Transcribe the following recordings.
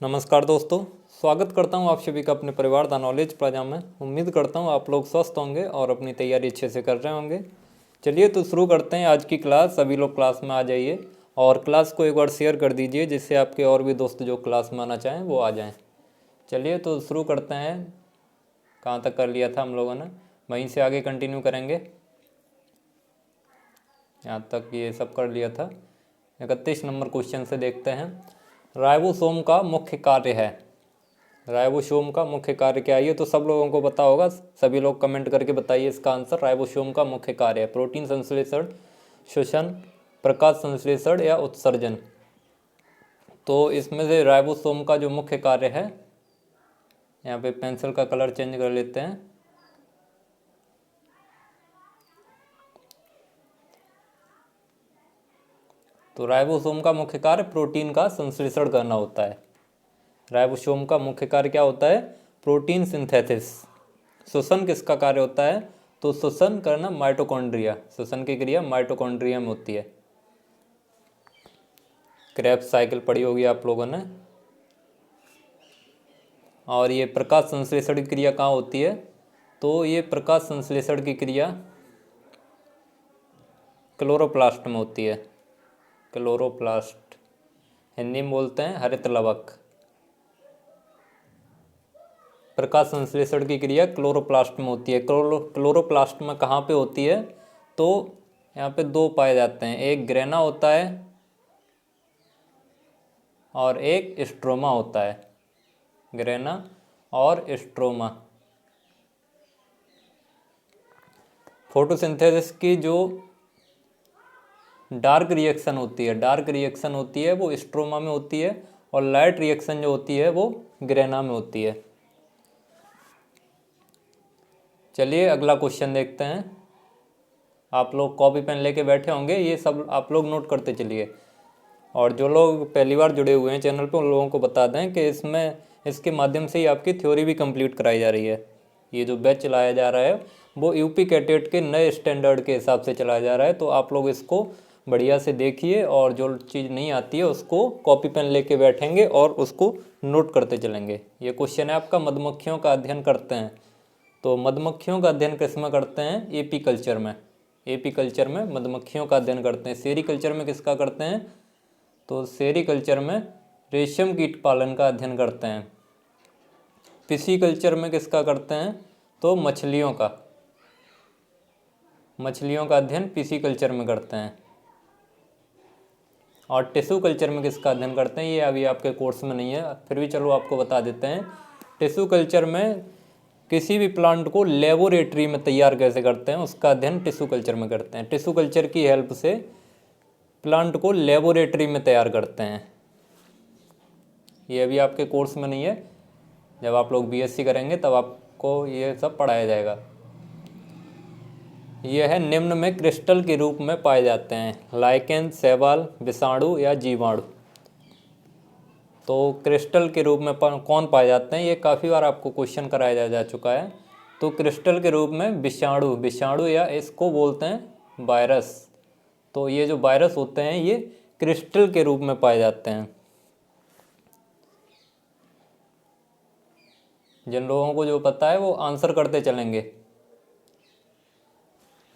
नमस्कार दोस्तों, स्वागत करता हूं आप सभी का अपने परिवार द नॉलेज प्लाजा में। उम्मीद करता हूं आप लोग स्वस्थ होंगे और अपनी तैयारी अच्छे से कर रहे होंगे। चलिए तो शुरू करते हैं आज की क्लास। सभी लोग क्लास में आ जाइए और क्लास को एक बार शेयर कर दीजिए जिससे आपके और भी दोस्त जो क्लास में आना चाहें वो आ जाएँ। चलिए तो शुरू करते हैं। कहाँ तक कर लिया था हम लोगों ने, वहीं से आगे कंटिन्यू करेंगे। यहाँ तक ये सब कर लिया था। 31 नंबर क्वेश्चन से देखते हैं। राइबोसोम का मुख्य कार्य है। राइबोसोम का मुख्य कार्य क्या है? ये तो सब लोगों को पता होगा। सभी लोग कमेंट करके बताइए इसका आंसर। राइबोसोम का मुख्य कार्य है प्रोटीन संश्लेषण, श्वसन, प्रकाश संश्लेषण या उत्सर्जन। तो इसमें से राइबोसोम का जो मुख्य कार्य है, यहाँ पे पेंसिल का कलर चेंज कर लेते हैं। तो राइबोसोम का मुख्य कार्य प्रोटीन का संश्लेषण करना होता है। राइबोसोम का मुख्य कार्य क्या होता है? Protein synthesis. श्वसन किसका कार्य होता है? तो श्वसन करना माइटोकॉन्ड्रिया। श्वसन की क्रिया माइटोकॉन्ड्रिया में होती है। क्रेब्स साइकिल पढ़ी होगी आप लोगों ने। और ये प्रकाश संश्लेषण की क्रिया कहाँ होती है? तो ये प्रकाश संश्लेषण की क्रिया क्लोरोप्लास्ट में होती है। क्लोरोप्लास्ट, हिंदी में बोलते हैं हरित लवक। प्रकाश संश्लेषण की क्रिया क्लोरोप्लास्ट में होती है। क्लोरोप्लास्ट में कहाँ पे होती है? तो यहाँ पे दो पाए जाते हैं, एक ग्रेना होता है और एक स्ट्रोमा होता है। ग्रेना और स्ट्रोमा। फोटोसिंथेसिस की जो डार्क रिएक्शन होती है वो स्ट्रोमा में होती है और लाइट रिएक्शन जो होती है वो ग्रेना में होती है। चलिए अगला क्वेश्चन देखते हैं। आप लोग कॉपी पेन लेके बैठे होंगे, ये सब आप लोग नोट करते चलिए। और जो लोग पहली बार जुड़े हुए हैं चैनल पे उन लोगों को बता दें कि इसके माध्यम से ही आपकी थ्योरी भी कंप्लीट कराई जा रही है। ये जो बैच चलाया जा रहा है वो यूपी कैटेट के नए स्टैंडर्ड के हिसाब से चलाया जा रहा है। तो आप लोग इसको बढ़िया से देखिए और जो चीज़ नहीं आती है उसको कॉपी पेन लेके बैठेंगे और उसको नोट करते चलेंगे। ये क्वेश्चन है आपका, मधुमक्खियों का अध्ययन करते हैं। तो मधुमक्खियों का अध्ययन किस में करते हैं? एपी कल्चर में। एपी कल्चर में मधुमक्खियों का अध्ययन करते हैं। सेरी कल्चर में किसका करते हैं? तो सेरी कल्चर में रेशम कीट पालन का अध्ययन करते हैं। पिसी कल्चर में किसका करते हैं? तो मछलियों का अध्ययन पिसी कल्चर में करते हैं। और टिश्यू कल्चर में किसका अध्ययन करते हैं? ये अभी आपके कोर्स में नहीं है, फिर भी चलो आपको बता देते हैं। टिश्यू कल्चर में किसी भी प्लांट को लेबोरेटरी में तैयार कैसे करते हैं उसका अध्ययन टिश्यू कल्चर में करते हैं। टिश्यू कल्चर की हेल्प से प्लांट को लेबोरेटरी में तैयार करते हैं। ये अभी आपके कोर्स में नहीं है, जब आप लोग बीएससी करेंगे तब आपको ये सब पढ़ाया जाएगा। यह है निम्न में क्रिस्टल के रूप में पाए जाते हैं। लाइकेन, शैवाल, विषाणु या जीवाणु। तो क्रिस्टल के रूप में कौन पाए जाते हैं? ये काफ़ी बार आपको क्वेश्चन कराया जा चुका है। तो क्रिस्टल के रूप में विषाणु या इसको बोलते हैं वायरस। तो ये जो वायरस होते हैं ये क्रिस्टल के रूप में पाए जाते हैं। जिन लोगों को जो पता है वो आंसर करते चलेंगे।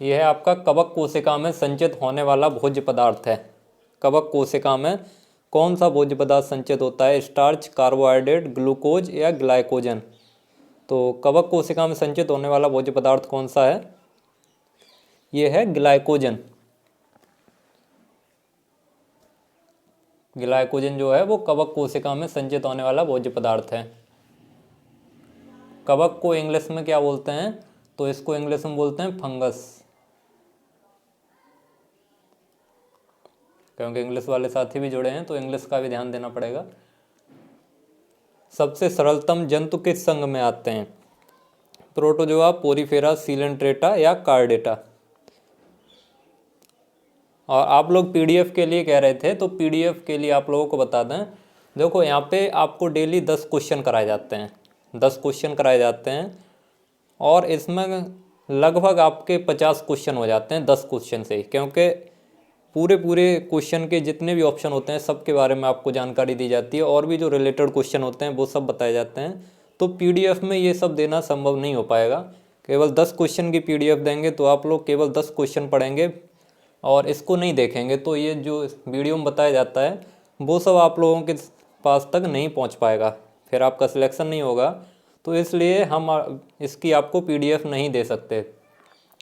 यह है आपका कवक कोशिका में संचित होने वाला भोज्य पदार्थ है। कवक कोशिका में कौन सा भोज्य पदार्थ संचित होता है? स्टार्च, कार्बोहाइड्रेट, ग्लूकोज या ग्लाइकोजन। तो कवक कोशिका में संचित होने वाला भोज्य पदार्थ कौन सा है? यह है ग्लाइकोजन। ग्लाइकोजन जो है वो कवक कोशिका में संचित होने वाला भोज्य पदार्थ है। कवक को इंग्लिश में क्या बोलते हैं? तो इसको इंग्लिश में बोलते हैं फंगस। क्योंकि इंग्लिश वाले साथी भी जुड़े हैं तो इंग्लिश का भी ध्यान देना पड़ेगा। सबसे सरलतम जंतु किस संघ में आते हैं? प्रोटोजोआ, पोरीफेरा, सीलेंट्रेटा या कार्डेटा। और आप लोग पीडीएफ के लिए कह रहे थे, तो पीडीएफ के लिए आप लोगों को बता दें। देखो यहाँ पे आपको डेली 10 क्वेश्चन कराए जाते हैं। 10 क्वेश्चन कराए जाते हैं और इसमें लगभग आपके 50 क्वेश्चन हो जाते हैं 10 क्वेश्चन से ही। क्योंकि पूरे पूरे क्वेश्चन के जितने भी ऑप्शन होते हैं सब के बारे में आपको जानकारी दी जाती है, और भी जो रिलेटेड क्वेश्चन होते हैं वो सब बताए जाते हैं। तो पीडीएफ में ये सब देना संभव नहीं हो पाएगा। केवल 10 क्वेश्चन की पीडीएफ देंगे तो आप लोग केवल 10 क्वेश्चन पढ़ेंगे और इसको नहीं देखेंगे, तो ये जो वीडियो में बताया जाता है वो सब आप लोगों के पास तक नहीं पहुंच पाएगा, फिर आपका सिलेक्शन नहीं होगा। तो इसलिए हम इसकी आपको पीडीएफ नहीं दे सकते।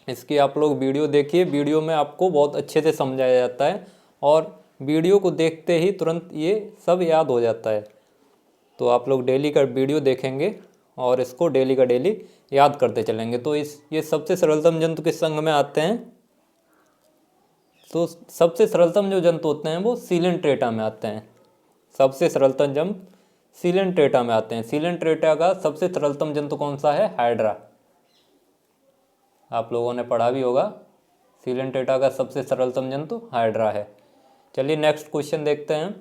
इसकी आप लोग वीडियो देखिए, वीडियो में आपको बहुत अच्छे से समझाया जाता है और वीडियो को देखते ही तुरंत ये सब याद हो जाता है। तो आप लोग डेली का वीडियो देखेंगे और इसको डेली का डेली याद करते चलेंगे। तो ये सबसे सरलतम जंतु किस संघ में आते हैं? तो सबसे सरलतम जो जंतु होते हैं वो सीलेंट्रेटा में आते हैं। सबसे सरलतम जंतु सीलेंट्रेटा में आते हैं। सीलेंट्रेटा का सबसे सरलतम जंतु कौन सा है? हाइड्रा। आप लोगों ने पढ़ा भी होगा, सीलेंट्रेटा का सबसे सरलतम जंतु हाइड्रा है। चलिए नेक्स्ट क्वेश्चन देखते हैं।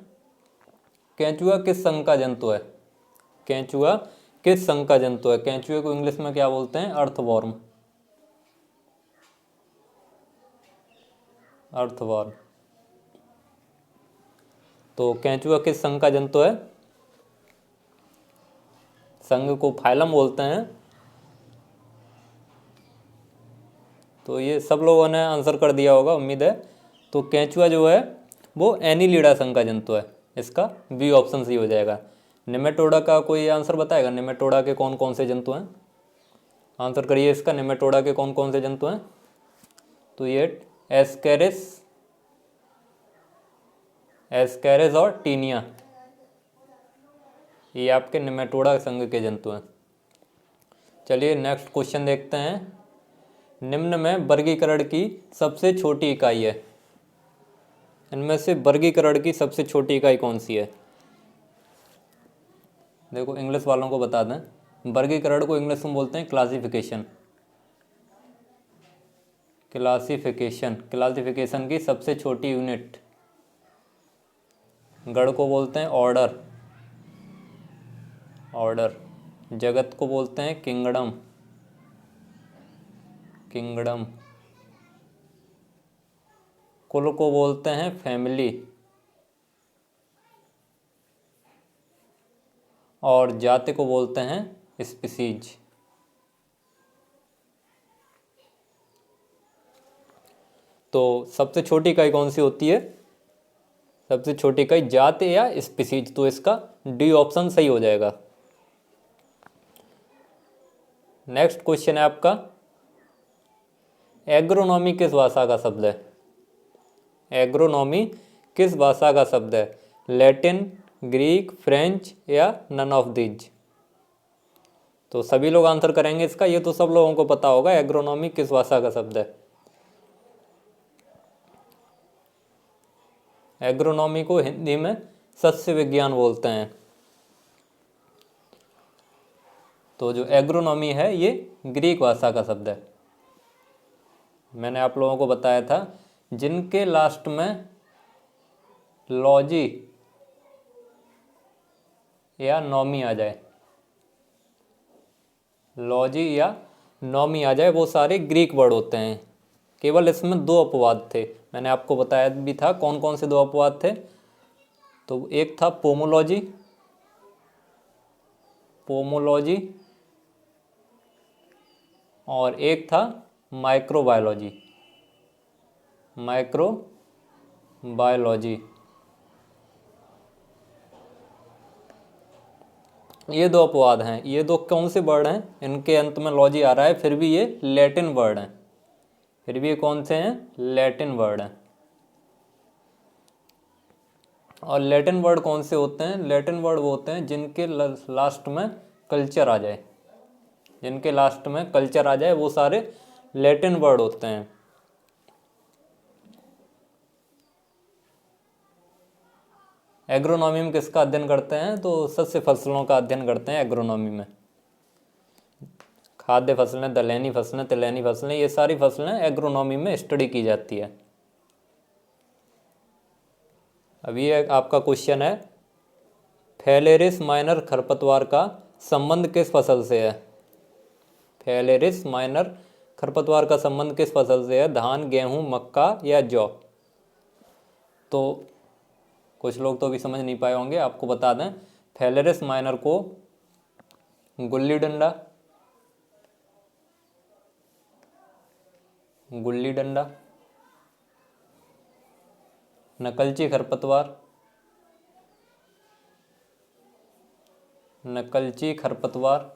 केंचुआ किस संघ का जंतु है? केंचुआ किस संघ का जंतु है? केंचुए को इंग्लिश में क्या बोलते हैं? अर्थवॉर्म। अर्थवॉर्म। तो केंचुआ किस संघ का जंतु है? संघ को फाइलम बोलते हैं। तो ये सब लोगों ने आंसर कर दिया होगा उम्मीद है। तो केंचुआ जो है वो एनीलिडा संघ का जंतु है। इसका बी ऑप्शन सही हो जाएगा। नेमेटोडा का कोई आंसर बताएगा? नेमेटोडा के कौन कौन से जंतु हैं? आंसर करिए इसका, नेमेटोडा के कौन कौन से जंतु हैं? तो ये एस्केरिस, एस्केरिस और टीनिया, ये आपके नेमेटोडा संघ के जंतु हैं। चलिए नेक्स्ट क्वेश्चन देखते हैं। निम्न में वर्गीकरण की सबसे छोटी इकाई है। इनमें से वर्गीकरण की सबसे छोटी इकाई कौन सी है? देखो इंग्लिश वालों को बता दें, वर्गीकरण को इंग्लिश में बोलते हैं क्लासिफिकेशन। क्लासिफिकेशन, क्लासिफिकेशन की सबसे छोटी यूनिट। गण को बोलते हैं ऑर्डर। ऑर्डर। जगत को बोलते हैं किंगडम। किंगडम। कुल को बोलते हैं फैमिली। और जाति को बोलते हैं स्पीसीज। तो सबसे छोटी इकाई कौन सी होती है? सबसे छोटी इकाई जाति या स्पीसीज। तो इसका डी ऑप्शन सही हो जाएगा। नेक्स्ट क्वेश्चन है आपका, एग्रोनॉमी किस भाषा का शब्द है? एग्रोनॉमी किस भाषा का शब्द है? लैटिन, ग्रीक, फ्रेंच या नन ऑफ दीज? तो सभी लोग आंसर करेंगे इसका, ये तो सब लोगों को पता होगा एग्रोनॉमी किस भाषा का शब्द है। एग्रोनॉमी को हिंदी में सस्य विज्ञान बोलते हैं। तो जो एग्रोनॉमी है ये ग्रीक भाषा का शब्द है। मैंने आप लोगों को बताया था जिनके लास्ट में लॉजी या नॉमी आ जाए, लॉजी या नॉमी आ जाए, वो सारे ग्रीक वर्ड होते हैं। केवल इसमें दो अपवाद थे, मैंने आपको बताया भी था कौन कौन से दो अपवाद थे। तो एक था पोमोलॉजी, पोमोलॉजी, और एक था माइक्रोबायोलॉजी, माइक्रोबायोलॉजी। ये दो अपवाद हैं। ये दो कौन से वर्ड हैं? इनके अंत में लॉजी आ रहा है, फिर भी ये लैटिन वर्ड हैं। फिर भी ये कौन से हैं? लैटिन वर्ड हैं। और लैटिन वर्ड कौन से होते हैं? लैटिन वर्ड वो होते हैं जिनके लास्ट में कल्चर आ जाए। जिनके लास्ट में कल्चर आ जाए वो सारे लैटिन वर्ड होते हैं। एग्रोनॉमी में किसका अध्ययन करते हैं? तो सस्य फसलों का अध्ययन करते हैं एग्रोनॉमी में। खाद्य फसलें, दलहनी फसलें, तिलहनी फसलें, ये सारी फसलें एग्रोनॉमी में स्टडी की जाती है। अभी आपका क्वेश्चन है, फेलेरिस माइनर खरपतवार का संबंध किस फसल से है? फेलेरिस माइनर खरपतवार का संबंध किस फसल से है? धान, गेहूं, मक्का या जौ? तो कुछ लोग तो अभी समझ नहीं पाए होंगे, आपको बता दें, फेलेरिस माइनर को गुल्ली डंडा, गुल्ली डंडा, नकलची खरपतवार, नकलची खरपतवार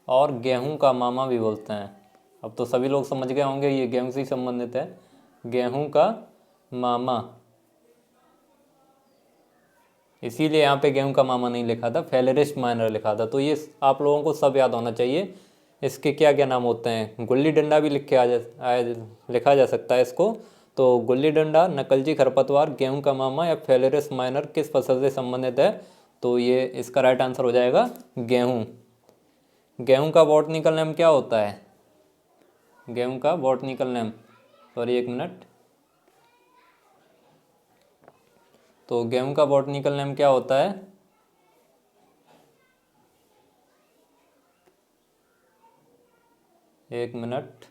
और गेहूं का मामा भी बोलते हैं। अब तो सभी लोग समझ गए होंगे ये गेहूं से ही संबंधित है, गेहूं का मामा, इसीलिए यहाँ पे गेहूं का मामा नहीं लिखा था, फेलेरिस माइनर लिखा था। तो ये आप लोगों को सब याद होना चाहिए। इसके क्या क्या नाम होते हैं, गुल्ली डंडा भी लिखा जा सकता है इसको। तो गुल्ली डंडा, नकलची खरपतवार, गेहूं का मामा या फेलेरिस माइनर किस फसल से संबंधित है? तो ये इसका राइट आंसर हो जाएगा गेहूं। गेहूं का बॉटनिकल नेम क्या होता है? गेहूं का बॉटनिकल नेम, सॉरी 1 मिनट, तो गेहूं का बॉटनिकल नेम क्या होता है? एक मिनट,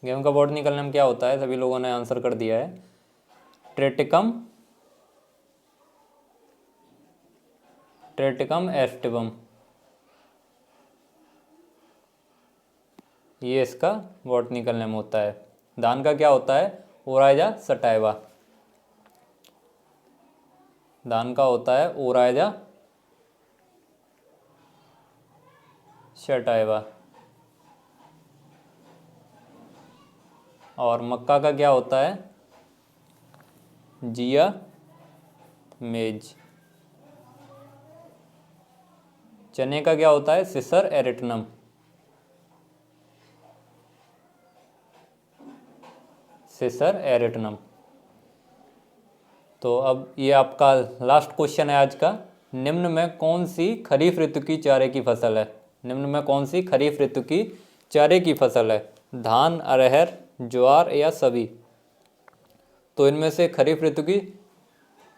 गेहूं का बॉटनिकल नेम क्या होता है? सभी लोगों ने आंसर कर दिया है, ट्रेटिकम, ट्रेटिकम एस्टिवम, ये इसका बॉटनिकल नेम होता है। धान का क्या होता है? ओराइजा सटाइवा, धान का होता है ओराइजा सटाइवा। और मक्का का क्या होता है? जिया मेज। चने का क्या होता है? सिसर एरिटनम, सिसर एरिटनम। तो अब ये आपका लास्ट क्वेश्चन है आज का, निम्न में कौन सी खरीफ ऋतु की चारे की फसल है? निम्न में कौन सी खरीफ ऋतु की चारे की फसल है? धान, अरहर, ज्वार या सभी? तो इनमें से खरीफ ऋतु की,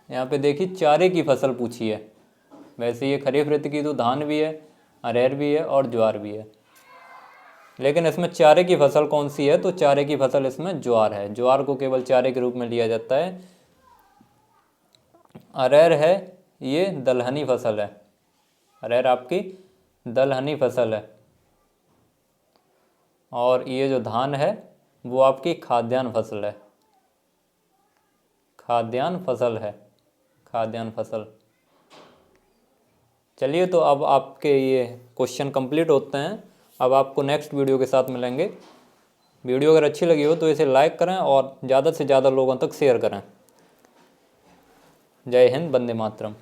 यहाँ पे देखिए चारे की फसल पूछी है। वैसे ये खरीफ ऋतु की तो धान भी है, अरहर भी है और ज्वार भी है, लेकिन इसमें चारे की फसल कौन सी है? तो चारे की फसल इसमें ज्वार है। ज्वार को केवल चारे के रूप में लिया जाता है। अरहर है, ये दलहनी फसल है, अरहर आपकी दलहनी फसल है। और ये जो धान है वो आपकी खाद्यान्न फसल है, खाद्यान्न फसल है, खाद्यान्न फसल। चलिए, तो अब आपके ये क्वेश्चन कंप्लीट होते हैं। अब आपको नेक्स्ट वीडियो के साथ मिलेंगे। वीडियो अगर अच्छी लगी हो तो इसे लाइक करें और ज़्यादा से ज़्यादा लोगों तक शेयर करें। जय हिंद, वंदे मातरम।